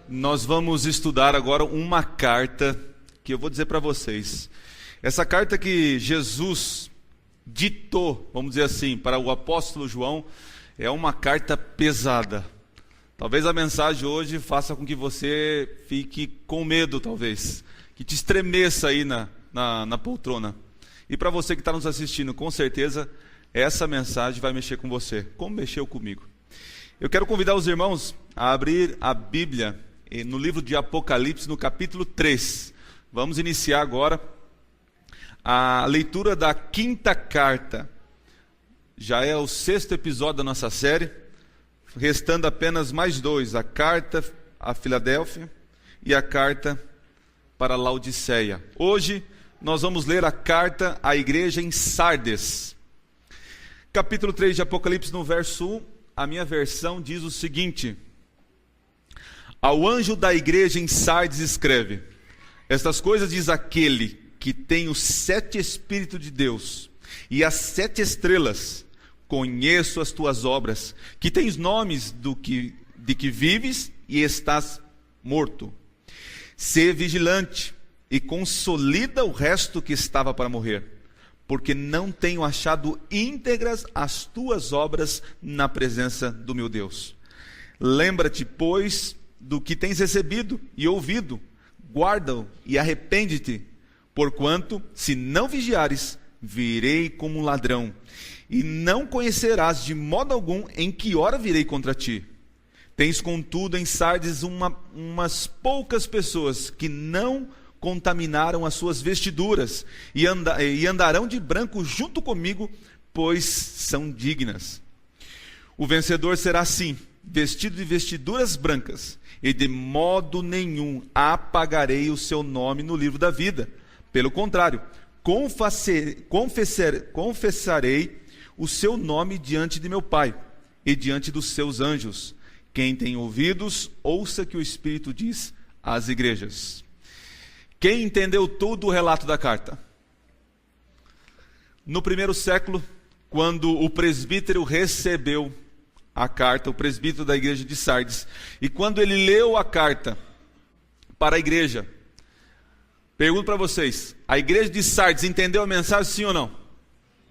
Nós vamos estudar agora uma carta que eu vou dizer para vocês. Essa carta que Jesus ditou, vamos dizer assim, para o apóstolo João, é uma carta pesada. Talvez a mensagem hoje faça com que você fique com medo, talvez, que te estremeça aí na poltrona. E para você que está nos assistindo, com certeza, essa mensagem vai mexer com você, como mexeu comigo. Eu quero convidar os irmãos a abrir a Bíblia no livro de Apocalipse, no capítulo 3. Vamos iniciar agora a leitura da quinta carta. Já é o 6º episódio da nossa série, restando apenas mais 2, a carta a Filadélfia e a carta para Laodiceia. Hoje nós vamos ler a carta à igreja em Sardes. Capítulo 3 de Apocalipse, no verso 1, a minha versão diz o seguinte: Ao anjo da igreja em Sardes escreve: Estas coisas diz aquele que tem os 7 Espíritos de Deus e as 7 estrelas. Conheço as tuas obras, que tens nomes de que vives e estás morto. Sê vigilante e consolida o resto que estava para morrer, porque não tenho achado íntegras as tuas obras na presença do meu Deus. Lembra-te, pois, do que tens recebido e ouvido, guarda-o e arrepende-te, porquanto, se não vigiares, virei como um ladrão, e não conhecerás de modo algum em que hora virei contra ti. Tens, contudo, em Sardes umas poucas pessoas que não contaminaram as suas vestiduras, e andarão de branco junto comigo, pois são dignas. O vencedor será assim, vestido de vestiduras brancas, e de modo nenhum apagarei o seu nome no livro da vida. Pelo contrário, confessarei o seu nome diante de meu Pai e diante dos seus anjos. Quem tem ouvidos, ouça que o Espírito diz às igrejas. Quem entendeu todo o relato da carta? No primeiro século, quando o presbítero recebeu a carta, o presbítero da igreja de Sardes, e quando ele leu a carta para a igreja, pergunto para vocês, a igreja de Sardes entendeu a mensagem, sim ou não?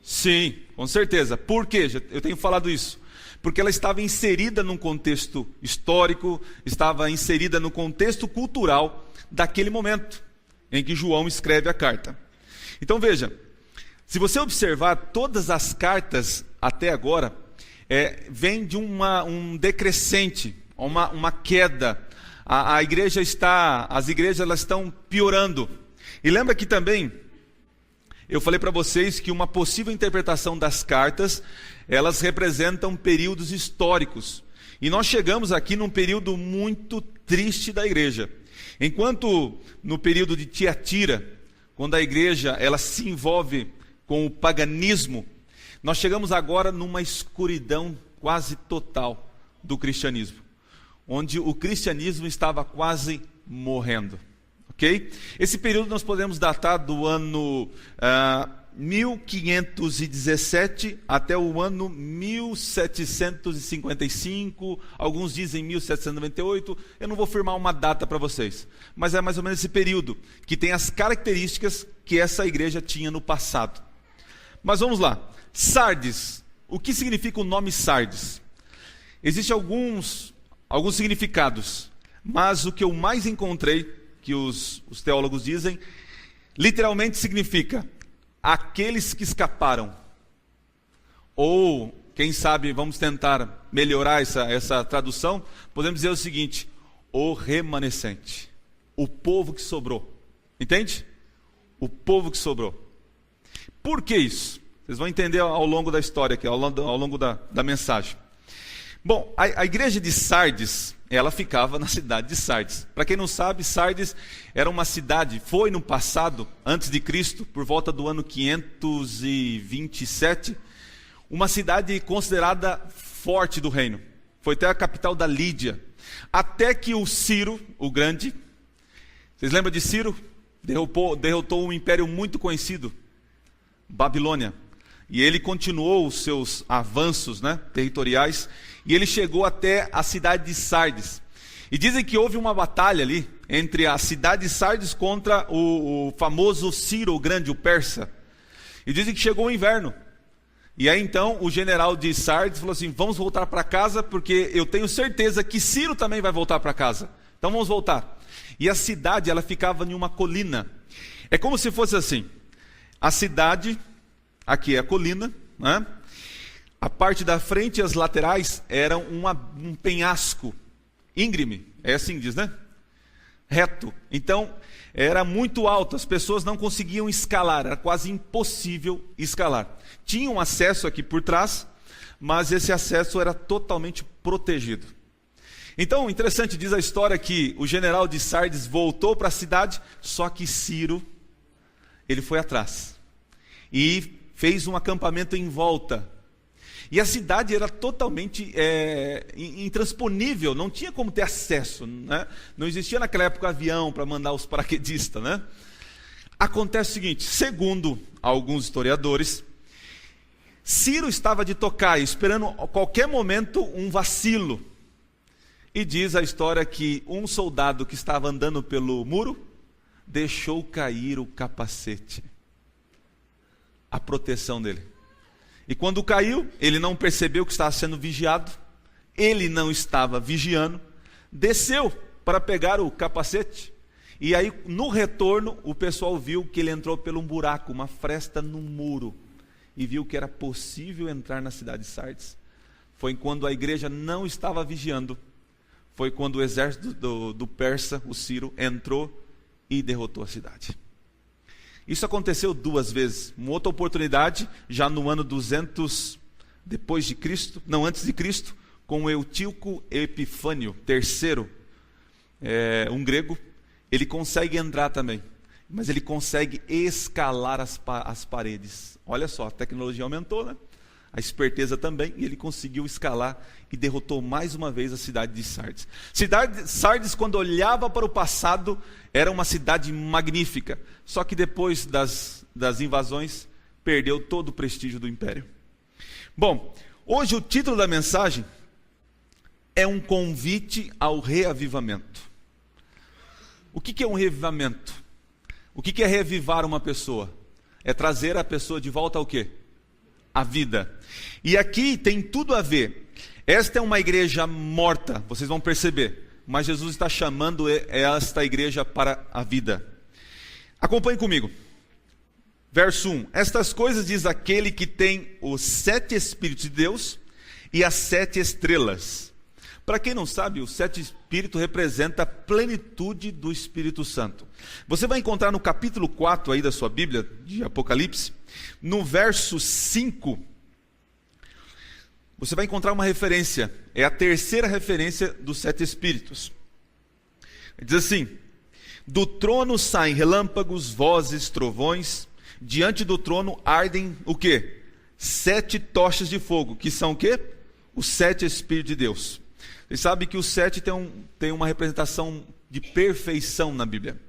Sim, com certeza. Por quê? Eu tenho falado isso. Porque ela estava inserida num contexto histórico, estava inserida no contexto cultural daquele momento em que João escreve a carta. Então veja, se você observar todas as cartas até agora, vem de um decrescente, uma queda. As igrejas elas estão piorando. E lembra que também eu falei para vocês que uma possível interpretação das cartas, elas representam períodos históricos. E nós chegamos aqui num período muito triste da igreja. Enquanto no período de Tiatira, quando a igreja ela se envolve com o paganismo, nós chegamos agora numa escuridão quase total do cristianismo, onde o cristianismo estava quase morrendo. Okay? Esse período nós podemos datar do ano 1517 até o ano 1755, alguns dizem 1798, eu não vou firmar uma data para vocês, mas é mais ou menos esse período, que tem as características que essa igreja tinha no passado. Mas vamos lá, Sardes, o que significa o nome Sardes? Existem alguns significados, mas o que eu mais encontrei, que os teólogos dizem, literalmente significa aqueles que escaparam. Ou, quem sabe, vamos tentar melhorar essa tradução, podemos dizer o seguinte: o remanescente, o povo que sobrou. Entende? O povo que sobrou. Por que isso? Vocês vão entender ao longo da história aqui, ao longo da mensagem. Bom, a igreja de Sardes, ela ficava na cidade de Sardes. Para quem não sabe, Sardes era uma cidade, foi no passado, antes de Cristo, por volta do ano 527, uma cidade considerada forte do reino. Foi até a capital da Lídia. Até que o Ciro, o Grande, vocês lembram de Ciro? Derrotou um império muito conhecido, Babilônia. E ele continuou os seus avanços, territoriais, e ele chegou até a cidade de Sardes. E dizem que houve uma batalha ali entre a cidade de Sardes contra o famoso Ciro o Grande, o persa. E dizem que chegou o inverno. E aí então o general de Sardes falou assim: vamos voltar para casa, porque eu tenho certeza que Ciro também vai voltar para casa. Então vamos voltar. E a cidade, ela ficava em uma colina. É como se fosse assim: a cidade, aqui é a colina, né? A parte da frente e as laterais eram um penhasco íngreme, é assim diz, né? Reto. Então era muito alto, as pessoas não conseguiam escalar, era quase impossível escalar. Tinha um acesso aqui por trás, mas esse acesso era totalmente protegido. Então, interessante, diz a história que o general de Sardes voltou para a cidade, só que Ciro, ele foi atrás e fez um acampamento em volta. E a cidade era totalmente intransponível, não tinha como ter acesso, né? Não existia naquela época avião para mandar os paraquedistas, né? Acontece o seguinte: segundo alguns historiadores, Ciro estava de tocaia, esperando a qualquer momento um vacilo. E diz a história que um soldado que estava andando pelo muro deixou cair o capacete, a proteção dele. E quando caiu, ele não percebeu que estava sendo vigiado, ele não estava vigiando, desceu para pegar o capacete. E aí, no retorno, o pessoal viu que ele entrou por um buraco, uma fresta no muro, e viu que era possível entrar na cidade de Sardes. Foi quando a igreja não estava vigiando, foi quando o exército do persa, o Ciro, entrou e derrotou a cidade. Isso aconteceu 2 vezes. Uma outra oportunidade, já no ano 200 depois de Cristo, não, antes de Cristo, com Eutílico Epifânio III, um grego. Ele consegue entrar também, mas ele consegue escalar as paredes. Olha só, a tecnologia aumentou, né? A esperteza também, e ele conseguiu escalar e derrotou mais uma vez a cidade de Sardes. Sardes, quando olhava para o passado, era uma cidade magnífica, só que depois das invasões, perdeu todo o prestígio do império. Bom, hoje o título da mensagem é um convite ao reavivamento. O que é um reavivamento? O que é reavivar uma pessoa? É trazer a pessoa de volta ao quê? A vida. E aqui tem tudo a ver. Esta é uma igreja morta, vocês vão perceber, mas Jesus está chamando esta igreja para a vida. Acompanhe comigo. Verso 1. Estas coisas diz aquele que tem os 7 Espíritos de Deus e as 7 estrelas. Para quem não sabe, o 7 Espírito representa a plenitude do Espírito Santo. Você vai encontrar no capítulo 4 aí da sua Bíblia, de Apocalipse, no verso 5, você vai encontrar uma referência, é a terceira referência dos 7 Espíritos. Diz assim: do trono saem relâmpagos, vozes, trovões, diante do trono ardem o quê? 7 tochas de fogo, que são o quê? Os 7 Espíritos de Deus. Você sabe que o 7 tem uma representação de perfeição na Bíblia.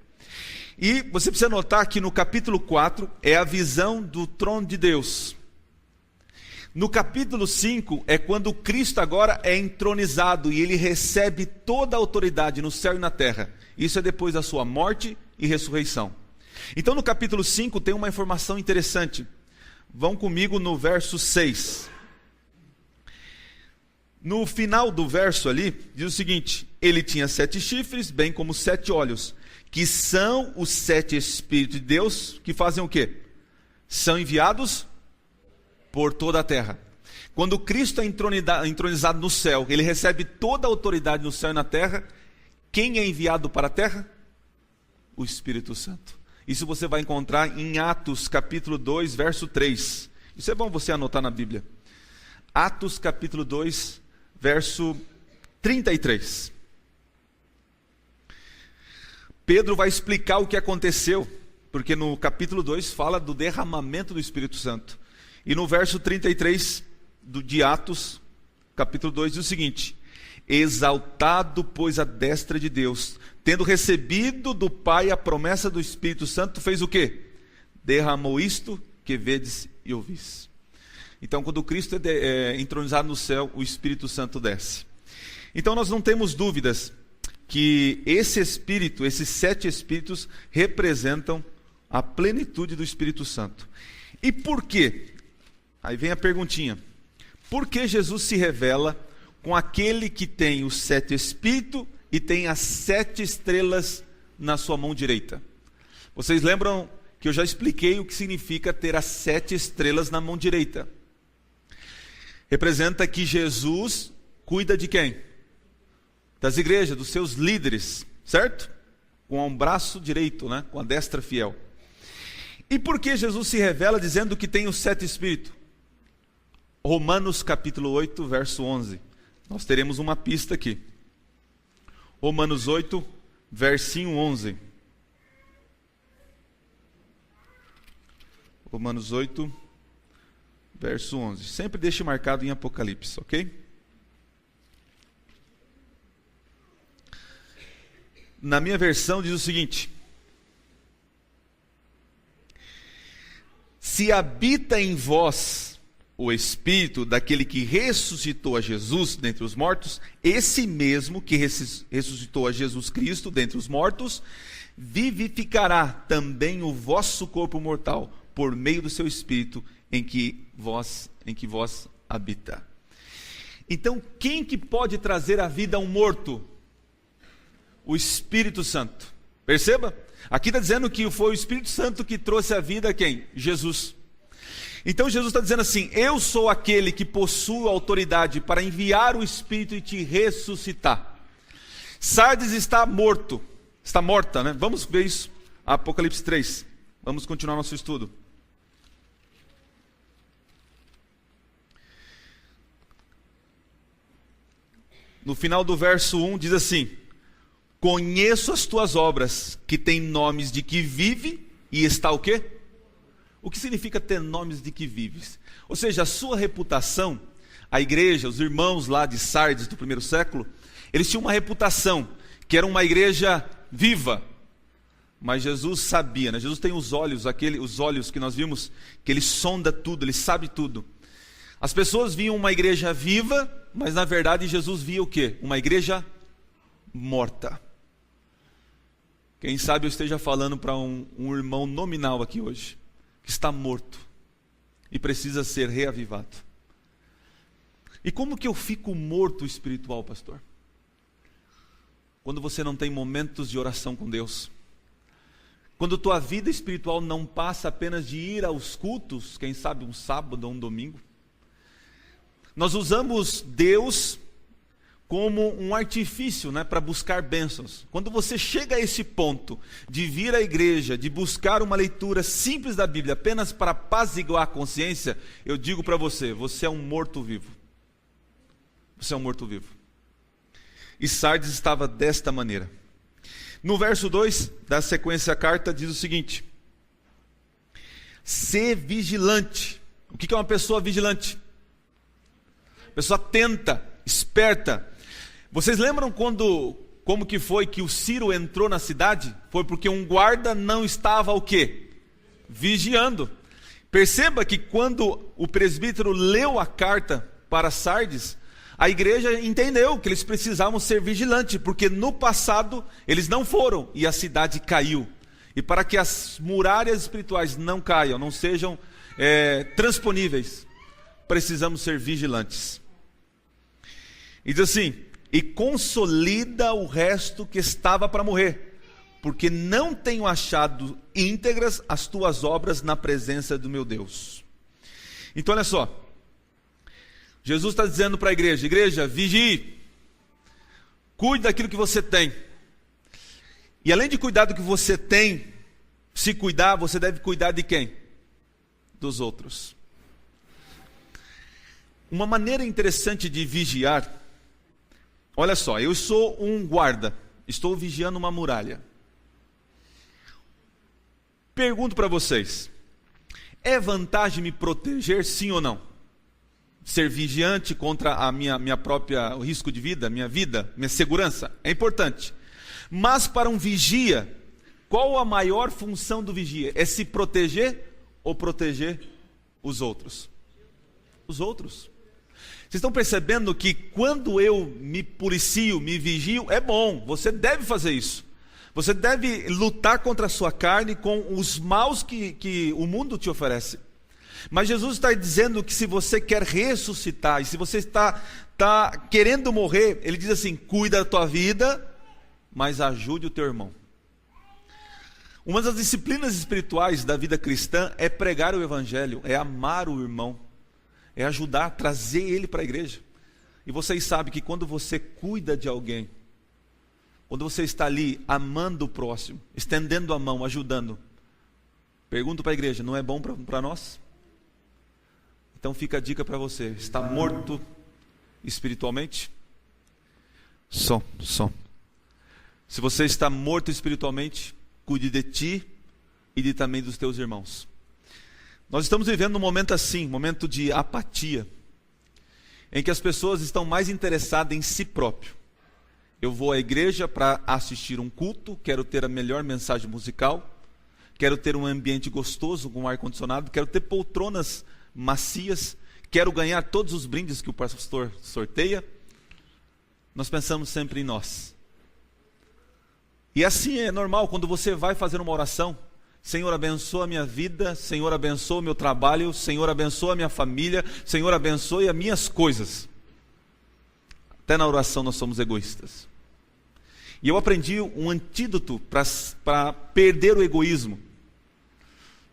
E você precisa notar que no capítulo 4 é a visão do trono de Deus. No capítulo 5 é quando Cristo agora é entronizado e ele recebe toda a autoridade no céu e na terra. Isso é depois da sua morte e ressurreição. Então no capítulo 5 tem uma informação interessante. Vão comigo no verso 6. No final do verso ali, diz o seguinte: ele tinha 7 chifres, bem como 7 olhos, que são os 7 Espíritos de Deus, que fazem o quê? São enviados por toda a terra. Quando Cristo é entronizado no céu, ele recebe toda a autoridade no céu e na terra. Quem é enviado para a terra? O Espírito Santo. Isso você vai encontrar em Atos capítulo 2, verso 3. Isso é bom você anotar na Bíblia. Atos capítulo 2, verso 33. Pedro vai explicar o que aconteceu, porque no capítulo 2 fala do derramamento do Espírito Santo. E no verso 33 de Atos, capítulo 2, diz o seguinte: exaltado, pois, a destra de Deus, tendo recebido do Pai a promessa do Espírito Santo, fez o quê? Derramou isto que vedes e ouvis. Então, quando Cristo é entronizado no céu, o Espírito Santo desce. Então, nós não temos dúvidas que esse Espírito, esses 7 Espíritos, representam a plenitude do Espírito Santo. E por quê? Aí vem a perguntinha. Por que Jesus se revela com aquele que tem os 7 Espíritos e tem as 7 estrelas na sua mão direita? Vocês lembram que eu já expliquei o que significa ter as 7 estrelas na mão direita? Representa que Jesus cuida de quem? Das igrejas, dos seus líderes, certo? Com um braço direito, né? Com a destra fiel. E por que Jesus se revela dizendo que tem os 7 Espíritos? Romanos capítulo 8, verso 11. Nós teremos uma pista aqui. Romanos 8, versinho 11. Romanos 8, verso 11. Sempre deixe marcado em Apocalipse, ok? Na minha versão diz o seguinte: se habita em vós o Espírito daquele que ressuscitou a Jesus dentre os mortos, esse mesmo que ressuscitou a Jesus Cristo dentre os mortos, vivificará também o vosso corpo mortal, por meio do seu Espírito em que vós habita. Então, quem que pode trazer a vida a um morto? O Espírito Santo. Perceba? Aqui está dizendo que foi o Espírito Santo que trouxe a vida a quem? Jesus. Então Jesus está dizendo assim: eu sou aquele que possuo autoridade para enviar o Espírito e te ressuscitar. Sardes está morto, está morta, né? Vamos ver isso, Apocalipse 3. Vamos continuar nosso estudo. No final do verso 1 diz assim: conheço as tuas obras, que têm nomes de que vive e está o quê? O que significa ter nomes de que vives? Ou seja, a sua reputação, a igreja, os irmãos lá de Sardes do primeiro século, eles tinham uma reputação, que era uma igreja viva. Mas Jesus sabia, né? Jesus tem os olhos que nós vimos, que ele sonda tudo, ele sabe tudo. As pessoas viam uma igreja viva, mas na verdade Jesus via o quê? Uma igreja morta. Quem sabe eu esteja falando para um irmão nominal aqui hoje, que está morto e precisa ser reavivado. E como que eu fico morto espiritual, pastor? Quando você não tem momentos de oração com Deus. Quando tua vida espiritual não passa apenas de ir aos cultos, quem sabe um sábado ou um domingo. Nós usamos Deus como um artifício, né, para buscar bênçãos. Quando você chega a esse ponto de vir à igreja, de buscar uma leitura simples da Bíblia apenas para apaziguar a consciência, eu digo para você, você é um morto-vivo. Você é um morto-vivo. E Sardes estava desta maneira. No verso 2 da sequência da carta diz o seguinte: ser vigilante. O que é uma pessoa vigilante? Pessoa atenta, esperta. Vocês lembram como que foi que o Ciro entrou na cidade? Foi porque um guarda não estava o quê? Vigiando. Perceba que quando o presbítero leu a carta para Sardes, a igreja entendeu que eles precisavam ser vigilantes, porque no passado eles não foram e a cidade caiu. E para que as muralhas espirituais não caiam, não sejam transponíveis, precisamos ser vigilantes. E diz assim: e consolida o resto que estava para morrer, porque não tenho achado íntegras as tuas obras na presença do meu Deus. Então olha só, Jesus está dizendo para a igreja: igreja, vigie, cuide daquilo que você tem. E além de cuidar do que você tem, se cuidar, você deve cuidar de quem? Dos outros. Uma maneira interessante de vigiar, olha só, eu sou um guarda, estou vigiando uma muralha. Pergunto para vocês, é vantagem me proteger, sim ou não? Ser vigiante contra a minha própria o risco de vida, minha segurança, é importante. Mas para um vigia, qual a maior função do vigia? É se proteger ou proteger os outros? Os outros. Vocês estão percebendo que quando eu me policio, me vigio, é bom, você deve fazer isso. Você deve lutar contra a sua carne com os maus que o mundo te oferece. Mas Jesus está dizendo que se você quer ressuscitar, e se você está querendo morrer, Ele diz assim, cuida da tua vida, mas ajude o teu irmão. Uma das disciplinas espirituais da vida cristã é pregar o Evangelho, é amar o irmão, é ajudar, trazer ele para a igreja. E vocês sabem que quando você cuida de alguém, quando você está ali amando o próximo, estendendo a mão, ajudando, pergunto para a igreja, não é bom para nós? Então fica a dica para você, está morto espiritualmente? Som. Se você está morto espiritualmente, cuide de ti e também dos teus irmãos. Nós estamos vivendo um momento assim, um momento de apatia, em que as pessoas estão mais interessadas em si próprio. Eu vou à igreja para assistir um culto, quero ter a melhor mensagem musical, quero ter um ambiente gostoso com ar-condicionado, quero ter poltronas macias, quero ganhar todos os brindes que o pastor sorteia. Nós pensamos sempre em nós. E assim é normal quando você vai fazer uma oração. Senhor, abençoa a minha vida, Senhor, abençoa o meu trabalho, Senhor, abençoa a minha família, Senhor, abençoe as minhas coisas. Até na oração nós somos egoístas. E eu aprendi um antídoto para perder o egoísmo.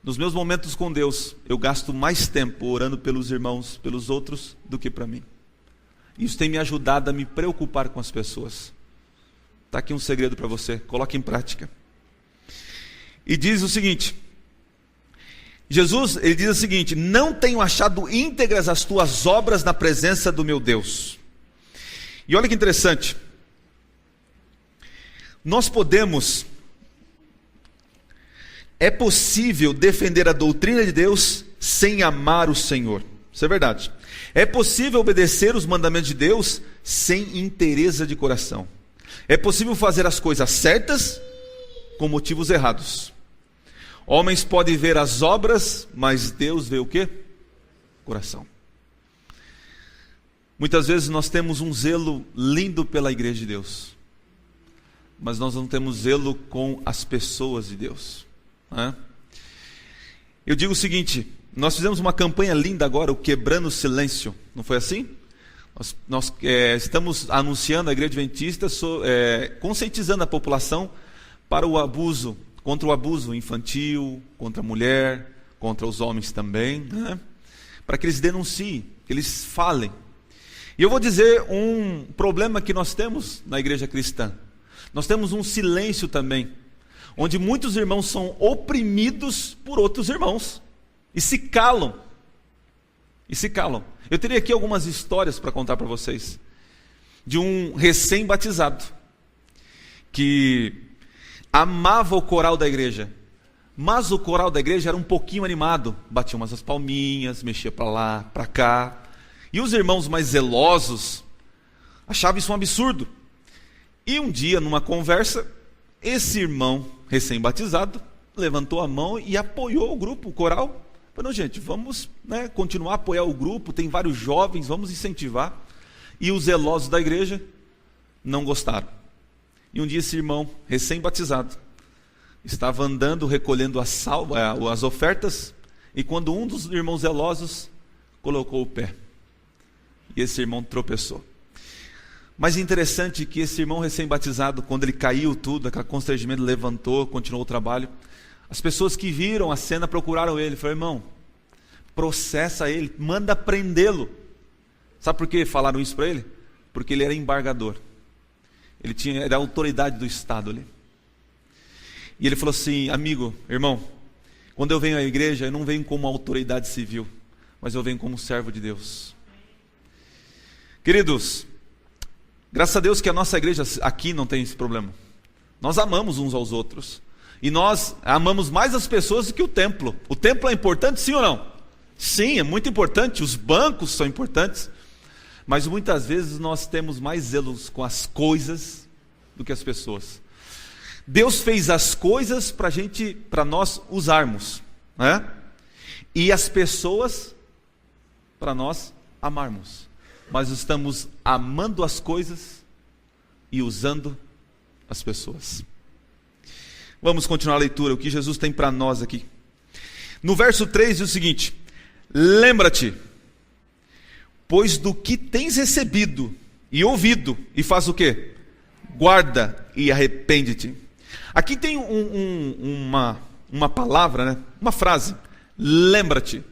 Nos meus momentos com Deus, eu gasto mais tempo orando pelos irmãos, pelos outros, do que para mim. Isso tem me ajudado a me preocupar com as pessoas. Está aqui um segredo para você, coloque em prática. E diz o seguinte, Jesus, ele diz o seguinte, não tenho achado íntegras as tuas obras na presença do meu Deus. E olha que interessante, é possível defender a doutrina de Deus sem amar o Senhor. Isso é verdade. É possível obedecer os mandamentos de Deus sem inteireza de coração. É possível fazer as coisas certas com motivos errados. Homens podem ver as obras, mas Deus vê o quê? Coração. Muitas vezes nós temos um zelo lindo pela igreja de Deus, mas nós não temos zelo com as pessoas de Deus, né? Eu digo o seguinte, nós fizemos uma campanha linda agora, o Quebrando o Silêncio, não foi assim? Nós estamos anunciando a Igreja Adventista, conscientizando a população para o abuso, contra o abuso infantil, contra a mulher, contra os homens também, né? Para que eles denunciem, que eles falem. E eu vou dizer um problema que nós temos na igreja cristã. Nós temos um silêncio também, onde muitos irmãos são oprimidos por outros irmãos e se calam. Eu teria aqui algumas histórias para contar para vocês, de um recém-batizado, que amava o coral da igreja, mas o coral da igreja era um pouquinho animado, batia umas palminhas, mexia para lá, para cá, e os irmãos mais zelosos achavam isso um absurdo. E um dia, numa conversa, esse irmão recém-batizado levantou a mão e apoiou o grupo, o coral. Falou, gente, vamos continuar a apoiar o grupo, tem vários jovens, vamos incentivar. E os zelosos da igreja não gostaram. E um dia esse irmão, recém-batizado, estava andando, recolhendo as ofertas, e quando um dos irmãos zelosos colocou o pé, e esse irmão tropeçou. Mas é interessante que esse irmão recém-batizado, quando ele caiu tudo, aquele constrangimento, levantou, continuou o trabalho. As pessoas que viram a cena procuraram ele, falaram, irmão, processa ele, manda prendê-lo. Sabe por que falaram isso para ele? Porque ele era embargador. Ele era a autoridade do Estado ali. E ele falou assim, amigo, irmão, quando eu venho à igreja, eu não venho como autoridade civil, mas eu venho como servo de Deus. Queridos, graças a Deus que a nossa igreja aqui não tem esse problema. Nós amamos uns aos outros. E nós amamos mais as pessoas do que o templo. O templo é importante, sim ou não? Sim, é muito importante. Os bancos são importantes. Mas muitas vezes nós temos mais zelos com as coisas do que as pessoas. Deus fez as coisas para nós usarmos, né? E as pessoas para nós amarmos. mas estamos amando as coisas e usando as pessoas. Vamos continuar a leitura, o que Jesus tem para nós aqui. No verso 3 diz o seguinte: lembra-te, pois do que tens recebido e ouvido, e faz o quê? Guarda e arrepende-te. Aqui tem uma palavra, né? Uma frase, lembra-te.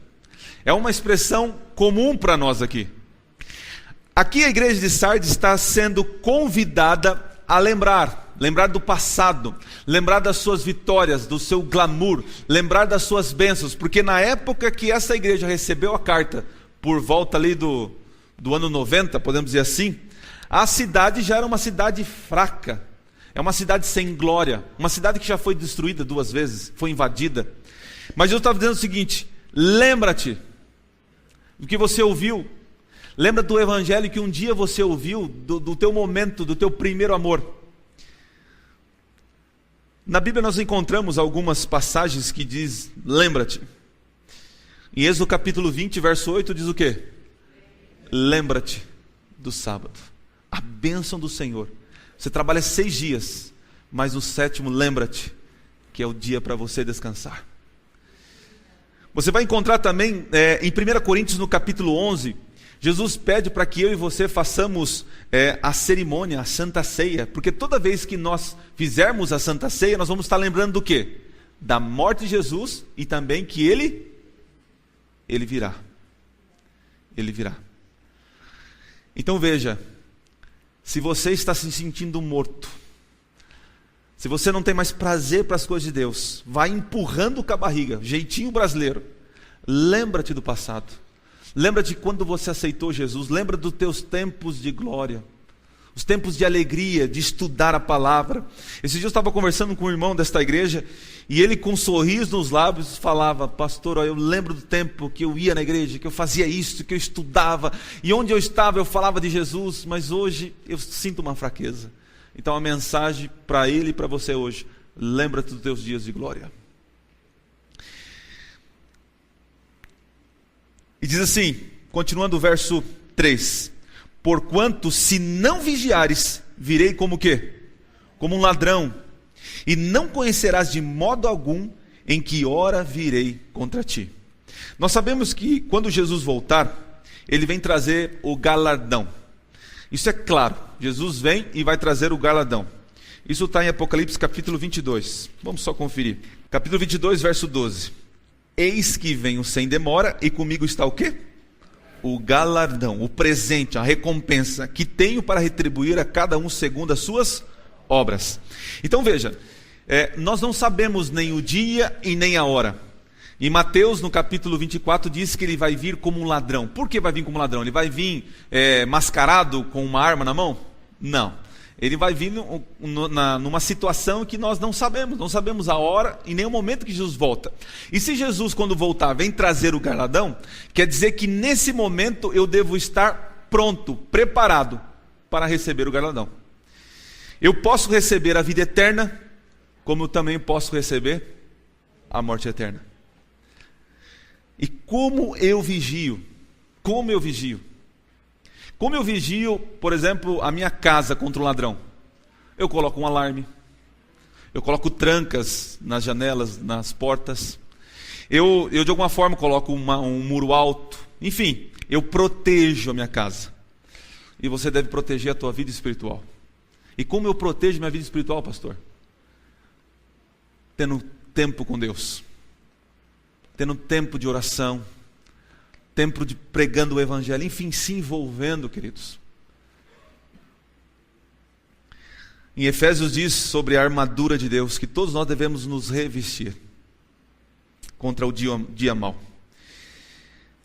É uma expressão comum para nós aqui. Aqui a igreja de Sardes está sendo convidada a lembrar do passado, lembrar das suas vitórias, do seu glamour, lembrar das suas bênçãos, porque na época que essa igreja recebeu a carta, por volta ali do ano 90, podemos dizer assim, a cidade já era uma cidade fraca, é uma cidade sem glória, uma cidade que já foi destruída 2 vezes, foi invadida. Mas Jesus estava dizendo o seguinte: lembra-te do que você ouviu, lembra do evangelho que um dia você ouviu, do teu momento, do teu primeiro amor. Na Bíblia nós encontramos algumas passagens que diz, lembra-te. Em Êxodo capítulo 20, verso 8 diz o quê? Lembra-te do sábado, a bênção do Senhor. Você trabalha 6 dias, mas no 7º lembra-te que é o dia para você descansar. Você vai encontrar também em 1 Coríntios no capítulo 11, Jesus pede para que eu e você façamos a cerimônia, a Santa Ceia, porque toda vez que nós fizermos a Santa Ceia, nós vamos estar lembrando do quê? Da morte de Jesus e também que Ele virá. Ele virá. Então veja, se você está se sentindo morto, se você não tem mais prazer para as coisas de Deus, vai empurrando com a barriga, jeitinho brasileiro, lembra-te do passado. Lembra-te quando você aceitou Jesus, lembra dos teus tempos de glória, os tempos de alegria, de estudar a palavra. Esse dia eu estava conversando com um irmão desta igreja, e ele com um sorriso nos lábios falava: pastor, eu lembro do tempo que eu ia na igreja, que eu fazia isso, que eu estudava, e onde eu estava eu falava de Jesus, mas hoje eu sinto uma fraqueza. Então a mensagem para ele e para você hoje: lembra-te dos teus dias de glória. E diz assim, continuando o verso 3: porquanto se não vigiares, virei como o quê? Como um ladrão, e não conhecerás de modo algum em que hora virei contra ti. Nós sabemos que quando Jesus voltar, Ele vem trazer o galardão. Isso é claro, Jesus vem e vai trazer o galardão. Isso está em Apocalipse capítulo 22, vamos só conferir. Capítulo 22, verso 12. Eis que venho sem demora, e comigo está o quê? O galardão, o presente, a recompensa que tenho para retribuir a cada um segundo as suas obras. Então veja, nós não sabemos nem o dia e nem a hora. Em Mateus, no capítulo 24, diz que ele vai vir como um ladrão. Por que vai vir como um ladrão? Ele vai vir mascarado com uma arma na mão? Não. Ele vai vir numa situação que nós não sabemos a hora e nem o momento que Jesus volta. E se Jesus, quando voltar, vem trazer o galardão, quer dizer que nesse momento eu devo estar pronto, preparado para receber o galardão. Eu posso receber a vida eterna, como eu também posso receber a morte eterna. E como eu vigio? Como eu vigio? Como eu vigio, por exemplo, a minha casa contra um ladrão? Eu coloco um alarme, eu coloco trancas nas janelas, nas portas, eu de alguma forma coloco um muro alto, enfim, eu protejo a minha casa. E você deve proteger a tua vida espiritual. E como eu protejo minha vida espiritual, pastor? Tendo tempo com Deus, tendo tempo de oração, tempo de pregando o evangelho, enfim, se envolvendo, queridos. Em Efésios diz sobre a armadura de Deus, que todos nós devemos nos revestir contra o dia mau.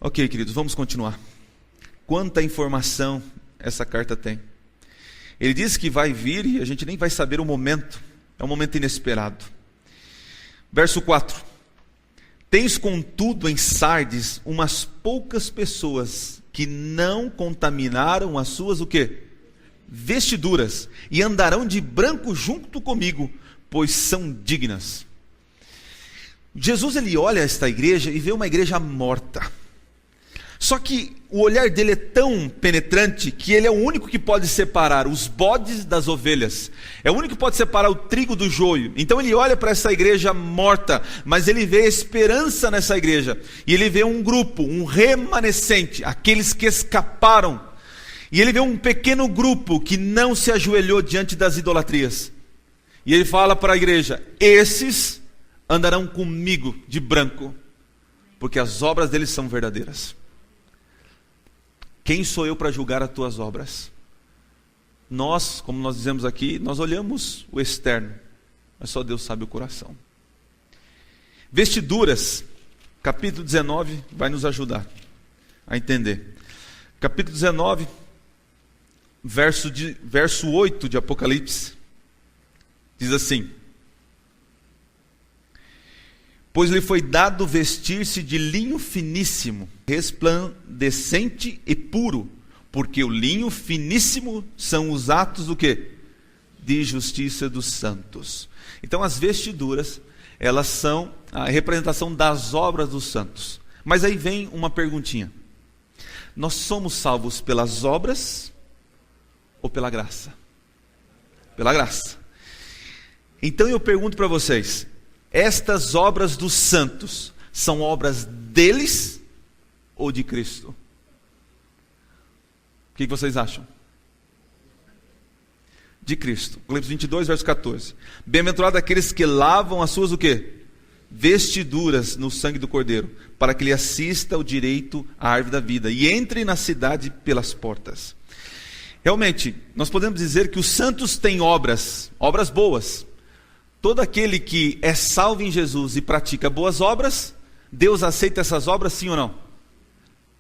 Ok, queridos, vamos continuar. Quanta informação essa carta tem. Ele diz que vai vir e a gente nem vai saber o momento, é um momento inesperado. Verso 4. Tens contudo em Sardes umas poucas pessoas que não contaminaram as suas o quê? Vestiduras, e andarão de branco junto comigo, pois são dignas. Jesus, ele olha esta igreja e vê uma igreja morta. Só que o olhar dele é tão penetrante que ele é o único que pode separar os bodes das ovelhas. É o único que pode separar o trigo do joio. Então ele olha para essa igreja morta, mas ele vê esperança nessa igreja. E ele vê um grupo, um remanescente, aqueles que escaparam. E ele vê um pequeno grupo que não se ajoelhou diante das idolatrias. E ele fala para a igreja: esses andarão comigo de branco, porque as obras deles são verdadeiras. Quem sou eu para julgar as tuas obras? Nós, como nós dizemos aqui, nós olhamos o externo, mas só Deus sabe o coração. Vestiduras, capítulo 19, vai nos ajudar a entender. Capítulo 19, verso 8 de Apocalipse, diz assim: pois lhe foi dado vestir-se de linho finíssimo, resplandecente e puro, porque o linho finíssimo são os atos do quê? De justiça dos santos. Então as vestiduras, elas são a representação das obras dos santos. Mas aí vem uma perguntinha: nós somos salvos pelas obras ou pela graça? Pela graça. Então eu pergunto para vocês: estas obras dos santos são obras deles ou de Cristo? O que vocês acham? De Cristo. Apocalipse 22, verso 14. Bem-aventurado aqueles que lavam as suas o quê? Vestiduras no sangue do Cordeiro, para que lhe assista o direito à árvore da vida e entre na cidade pelas portas. Realmente, nós podemos dizer que os santos têm obras boas. Todo aquele que é salvo em Jesus e pratica boas obras, Deus aceita essas obras, sim ou não?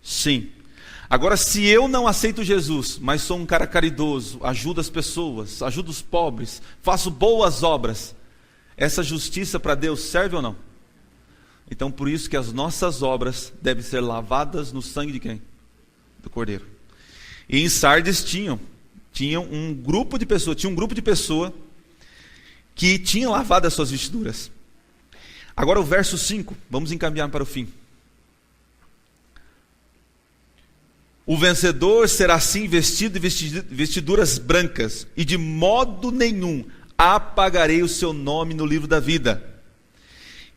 Sim. Agora, se eu não aceito Jesus, mas sou um cara caridoso, ajudo as pessoas, ajudo os pobres, faço boas obras, essa justiça para Deus serve ou não? Então, por isso que as nossas obras devem ser lavadas no sangue de quem? Do Cordeiro. E em Sardes tinha um grupo de pessoas que tinha lavado as suas vestiduras. Agora o verso 5, vamos encaminhar para o fim. O vencedor será assim vestido de vestiduras brancas, e de modo nenhum apagarei o seu nome no livro da vida.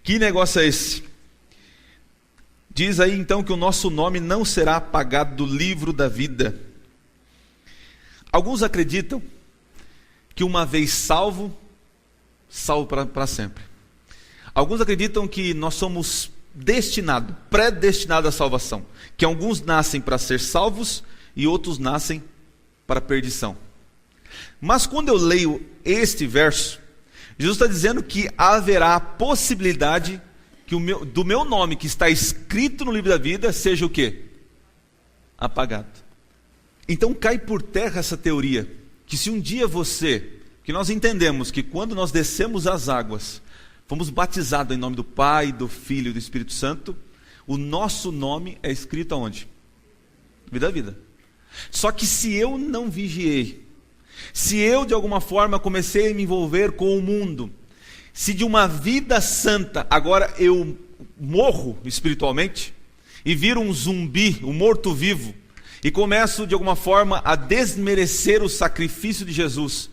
Que negócio é esse? Diz aí então que o nosso nome não será apagado do livro da vida. Alguns acreditam que uma vez salvo para sempre. Alguns acreditam que nós somos predestinados à salvação, que alguns nascem para ser salvos e outros nascem para a perdição. Mas quando eu leio este verso, Jesus está dizendo que haverá a possibilidade que do meu nome que está escrito no livro da vida seja o quê? Apagado. Então cai por terra essa teoria, que se um dia que nós entendemos que quando nós descemos as águas, fomos batizados em nome do Pai, do Filho e do Espírito Santo, o nosso nome é escrito aonde? Vida a vida. Só que se eu não vigiei, se eu de alguma forma comecei a me envolver com o mundo, se de uma vida santa agora eu morro espiritualmente e viro um zumbi, um morto-vivo, e começo de alguma forma a desmerecer o sacrifício de Jesus,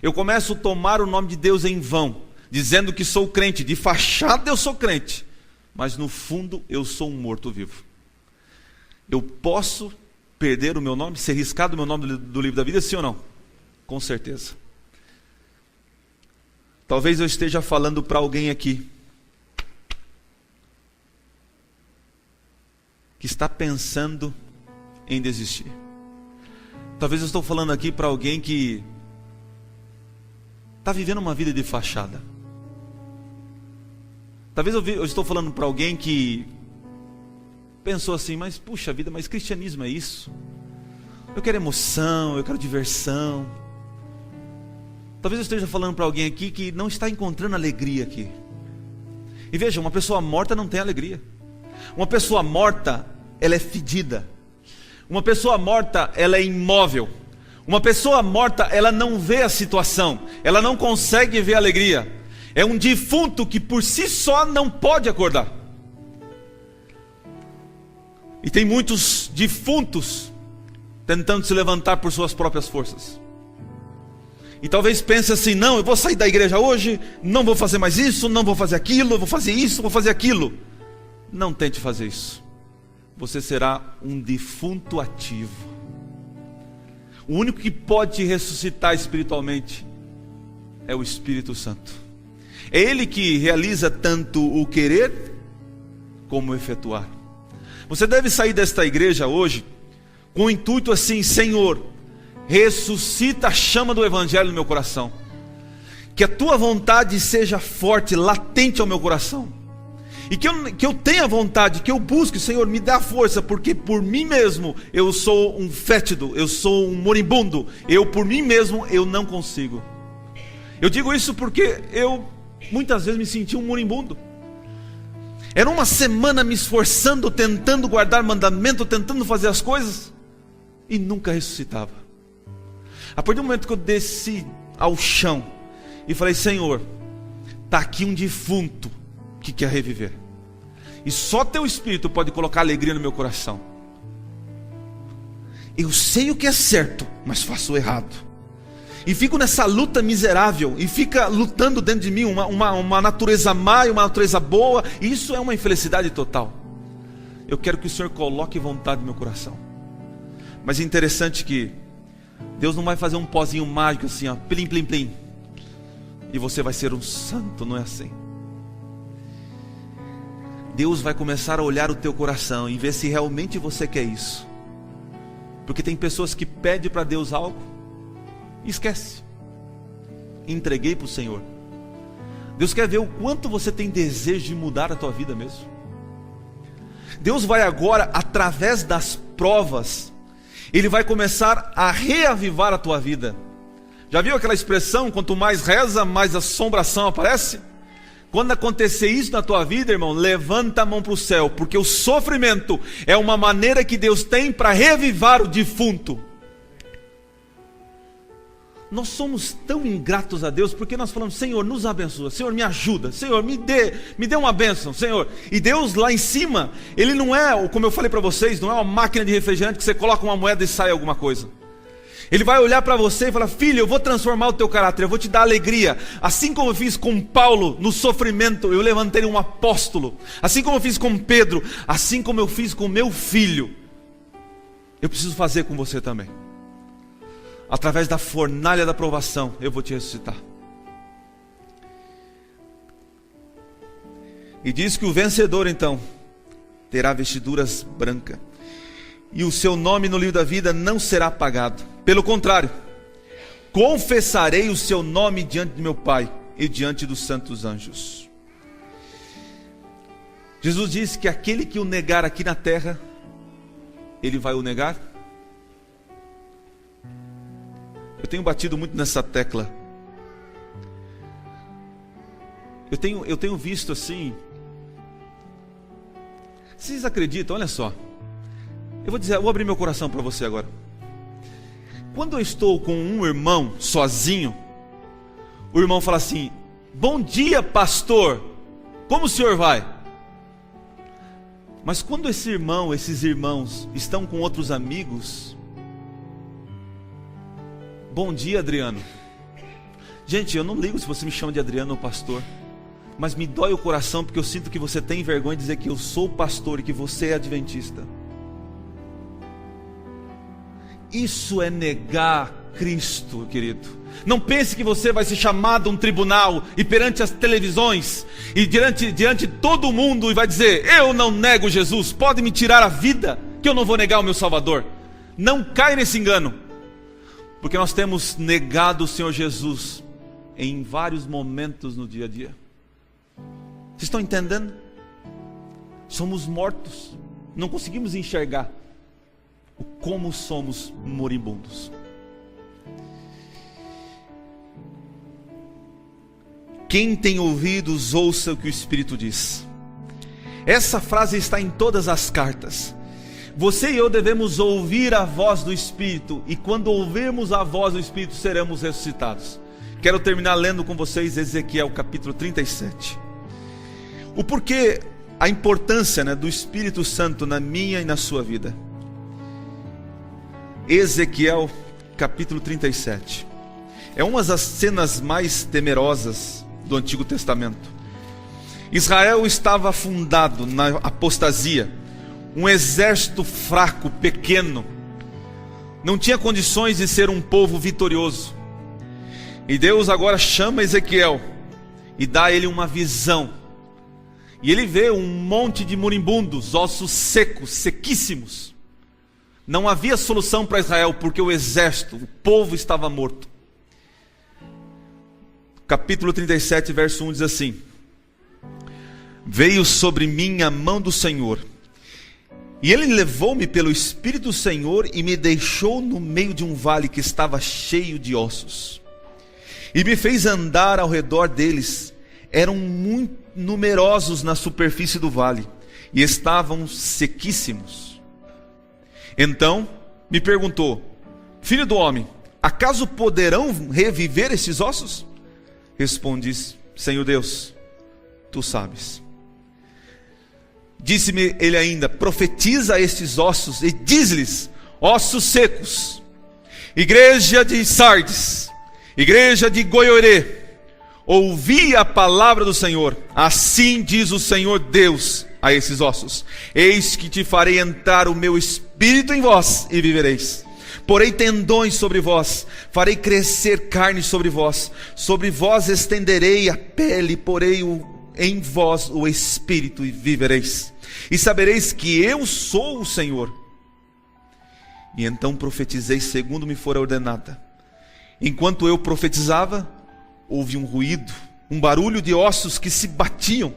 eu começo a tomar o nome de Deus em vão, dizendo que sou crente, de fachada eu sou crente, mas no fundo eu sou um morto-vivo. Eu posso perder o meu nome, ser riscado o meu nome do livro da vida, sim ou não? Com certeza. Talvez eu esteja falando para alguém aqui que está pensando em desistir. Talvez eu estou falando aqui para alguém que está vivendo uma vida de fachada. Talvez eu estou falando para alguém que pensou assim, mas puxa vida, mas cristianismo é isso? Eu quero emoção, eu quero diversão. Talvez eu esteja falando para alguém aqui que não está encontrando alegria aqui. E veja, uma pessoa morta não tem alegria. Uma pessoa morta, ela é fedida. Uma pessoa morta, ela é imóvel. Uma pessoa morta, ela não vê a situação, ela não consegue ver a alegria. É um defunto que por si só não pode acordar. E tem muitos defuntos tentando se levantar por suas próprias forças. E talvez pense assim: não, eu vou sair da igreja hoje, não vou fazer mais isso, não vou fazer aquilo, eu vou fazer isso, vou fazer aquilo. Não tente fazer isso. Você será um defunto ativo. O único que pode te ressuscitar espiritualmente é o Espírito Santo. É Ele que realiza tanto o querer como o efetuar. Você deve sair desta igreja hoje com o intuito assim: Senhor, ressuscita a chama do Evangelho no meu coração. Que a tua vontade seja forte, latente ao meu coração. E que eu tenha vontade, que eu busque, Senhor, me dá força, porque por mim mesmo eu sou um fétido, eu sou um moribundo. Por mim mesmo eu não consigo. Eu digo isso porque eu muitas vezes me senti um moribundo. Era uma semana me esforçando, tentando guardar mandamento, tentando fazer as coisas, e nunca ressuscitava. A partir do momento que eu desci ao chão e falei: Senhor, está aqui um defunto que quer reviver, e só teu Espírito pode colocar alegria no meu coração. Eu sei o que é certo, mas faço o errado, e fico nessa luta miserável, e fica lutando dentro de mim uma natureza má e uma natureza boa, e isso é uma infelicidade total. Eu quero que o Senhor coloque vontade no meu coração. Mas é interessante que Deus não vai fazer um pozinho mágico assim, ó, plim, plim, plim, e você vai ser um santo. Não é assim. Deus vai começar a olhar o teu coração e ver se realmente você quer isso. Porque tem pessoas que pedem para Deus algo e esquece. Entreguei para o Senhor. Deus quer ver o quanto você tem desejo de mudar a tua vida mesmo. Deus vai agora, através das provas, Ele vai começar a reavivar a tua vida. Já viu aquela expressão: quanto mais reza, mais assombração aparece? Quando acontecer isso na tua vida, irmão, levanta a mão para o céu, porque o sofrimento é uma maneira que Deus tem para revivar o defunto. Nós somos tão ingratos a Deus, porque nós falamos: Senhor, nos abençoa, Senhor, me ajuda, Senhor, me dê uma bênção, Senhor. E Deus lá em cima, Ele não é, como eu falei para vocês, não é uma máquina de refrigerante que você coloca uma moeda e sai alguma coisa. Ele vai olhar para você e falar: filho, eu vou transformar o teu caráter, eu vou te dar alegria. Assim como eu fiz com Paulo no sofrimento, eu levantei um apóstolo. Assim como eu fiz com Pedro, assim como eu fiz com meu filho, eu preciso fazer com você também. Através da fornalha da provação, eu vou te ressuscitar. E diz que o vencedor então terá vestiduras brancas, e o seu nome no livro da vida não será apagado. Pelo contrário, confessarei o seu nome diante de meu Pai e diante dos santos anjos. Jesus disse que aquele que o negar aqui na terra, ele vai o negar. Eu tenho batido muito nessa tecla. Eu tenho visto assim. Vocês acreditam? Olha só. Eu vou abrir meu coração para você agora. Quando eu estou com um irmão sozinho, o irmão fala assim: bom dia, pastor, como o senhor vai? Mas quando esses irmãos estão com outros amigos: bom dia, Adriano. Gente, eu não ligo se você me chama de Adriano ou pastor, mas me dói o coração porque eu sinto que você tem vergonha de dizer que eu sou pastor e que você é adventista. Isso é negar Cristo, querido. Não pense que você vai ser chamado a um tribunal e perante as televisões e diante de todo mundo e vai dizer: eu não nego Jesus, pode me tirar a vida, que eu não vou negar o meu Salvador. Não cai nesse engano, porque nós temos negado o Senhor Jesus em vários momentos no dia a dia. Vocês estão entendendo? Somos mortos, não conseguimos enxergar como somos moribundos. Quem tem ouvidos, ouça o que o Espírito diz. Essa frase está em todas as cartas. Você e eu devemos ouvir a voz do Espírito, e quando ouvirmos a voz do Espírito, seremos ressuscitados. Quero terminar lendo com vocês Ezequiel capítulo 37. O porquê a importância, né, do Espírito Santo na minha e na sua vida. Ezequiel capítulo 37 é uma das cenas mais temerosas do Antigo Testamento. Israel estava afundado na apostasia, um exército fraco, pequeno, não tinha condições de ser um povo vitorioso. E Deus agora chama Ezequiel e dá a ele uma visão. E ele vê um monte de moribundos, ossos secos, sequíssimos. Não havia solução para Israel, porque o exército, o povo estava morto. Capítulo 37, verso 1 diz assim: veio sobre mim a mão do Senhor, e ele levou-me pelo Espírito do Senhor e me deixou no meio de um vale que estava cheio de ossos. E me fez andar ao redor deles. Eram muito numerosos na superfície do vale, e estavam sequíssimos. Então me perguntou: filho do homem, acaso poderão reviver esses ossos? Respondi: Senhor Deus, tu sabes. Disse-me ele ainda: profetiza a estes ossos e diz-lhes: ossos secos, igreja de Sardes, igreja de Goiorê, ouvi a palavra do Senhor. Assim diz o Senhor Deus a esses ossos: eis que te farei entrar o meu espírito em vós e vivereis. Porei tendões sobre vós, farei crescer carne sobre vós estenderei a pele, porei em vós o espírito e vivereis. E sabereis que eu sou o Senhor. E então profetizei segundo me fora ordenada. Enquanto eu profetizava, houve um ruído, um barulho de ossos que se batiam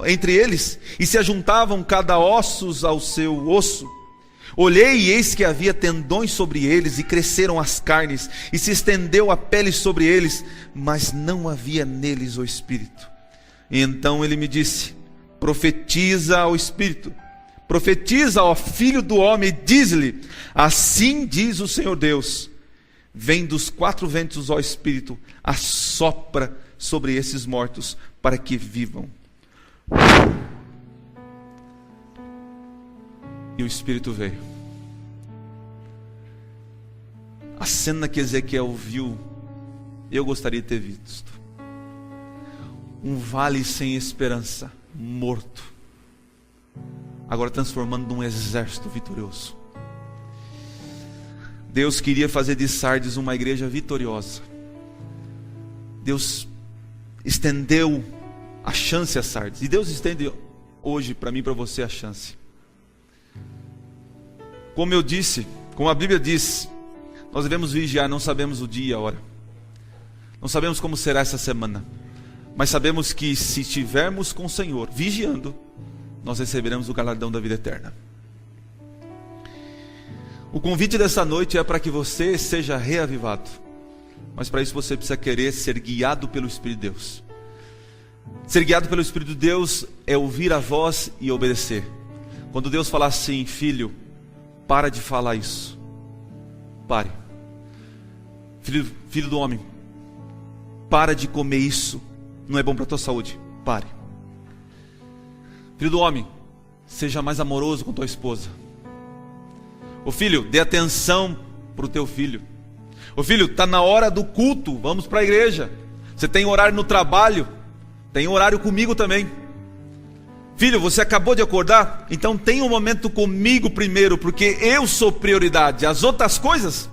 entre eles e se ajuntavam cada ossos ao seu osso. Olhei e eis que havia tendões sobre eles, e cresceram as carnes, e se estendeu a pele sobre eles, mas não havia neles o espírito. E então ele me disse: profetiza ao espírito, profetiza ao filho do homem, e diz-lhe: assim diz o Senhor Deus: vem dos quatro ventos, ó espírito, assopra sobre esses mortos, para que vivam. E o Espírito veio. A cena que Ezequiel viu, eu gostaria de ter visto. Um vale sem esperança, morto, agora transformando num exército vitorioso. Deus queria fazer de Sardes uma igreja vitoriosa. Deus estendeu a chance a Sardes, e Deus estende hoje para mim e para você a chance. Como eu disse, como a Bíblia diz, nós devemos vigiar. Não sabemos o dia e a hora, não sabemos como será essa semana, mas sabemos que se estivermos com o Senhor vigiando, nós receberemos o galardão da vida eterna. O convite dessa noite é para que você seja reavivado, mas para isso você precisa querer ser guiado pelo Espírito de Deus. Ser guiado pelo Espírito de Deus é ouvir a voz e obedecer. Quando Deus falar assim: filho, para de falar isso, pare. Filho do homem, para de comer isso, não é bom para a tua saúde, pare. Filho do homem, seja mais amoroso com tua esposa. Ô filho, dê atenção para o teu filho. Ô filho, está na hora do culto, vamos para a igreja. Você tem horário no trabalho, tem horário comigo também. Filho, você acabou de acordar? Então tem um momento comigo primeiro, porque eu sou prioridade. As outras coisas,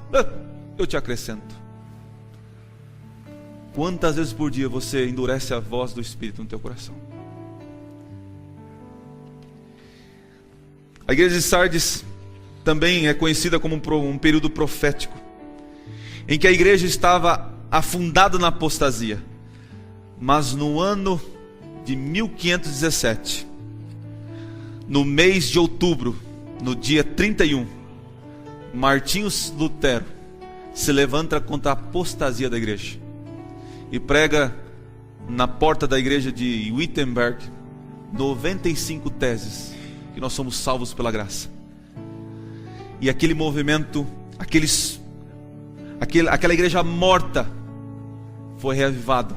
eu te acrescento. Quantas vezes por dia você endurece a voz do Espírito no teu coração? A igreja de Sardes também é conhecida como um período profético, em que a igreja estava afundada na apostasia. Mas no ano de 1517, no mês de outubro, no dia 31, Martinho Lutero se levanta contra a apostasia da igreja e prega na porta da igreja de Wittenberg 95 teses, que nós somos salvos pela graça. E aquele movimento, aquela igreja morta foi reavivada,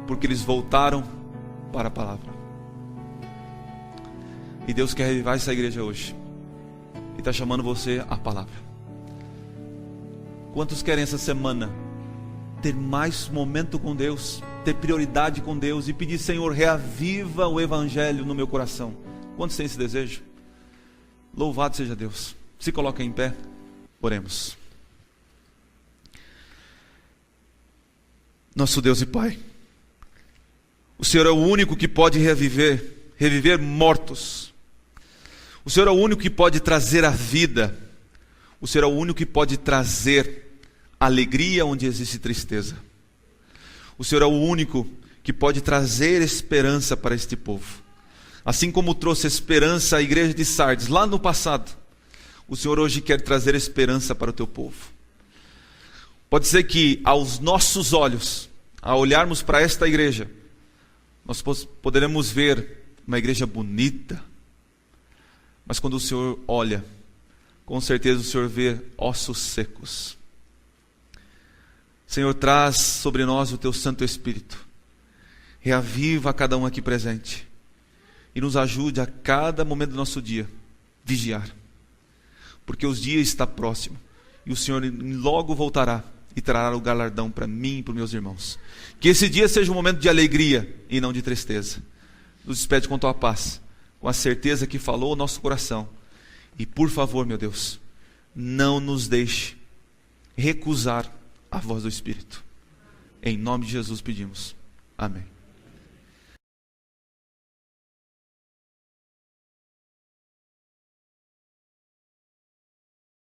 porque eles voltaram para a palavra. E Deus quer revivar essa igreja hoje. E está chamando você à palavra. Quantos querem essa semana ter mais momento com Deus, ter prioridade com Deus e pedir: Senhor, reaviva o Evangelho no meu coração? Quantos têm esse desejo? Louvado seja Deus. Se coloquem em pé, oremos. Nosso Deus e Pai, o Senhor é o único que pode reviver mortos. O Senhor é o único que pode trazer a vida. O Senhor é o único que pode trazer alegria onde existe tristeza. O Senhor é o único que pode trazer esperança para este povo. Assim como trouxe esperança à igreja de Sardes lá no passado, o Senhor hoje quer trazer esperança para o teu povo. Pode ser que aos nossos olhos, ao olharmos para esta igreja, nós poderemos ver uma igreja bonita, mas quando o Senhor olha, com certeza o Senhor vê ossos secos. Senhor, traz sobre nós o teu Santo Espírito, reaviva cada um aqui presente e nos ajude a cada momento do nosso dia vigiar, porque os dias estão próximos e o Senhor logo voltará e trará o galardão para mim e para os meus irmãos. Que esse dia seja um momento de alegria e não de tristeza. Nos despede com tua paz, com a certeza que falou o nosso coração. E por favor, meu Deus, não nos deixe recusar a voz do Espírito. Em nome de Jesus pedimos. Amém.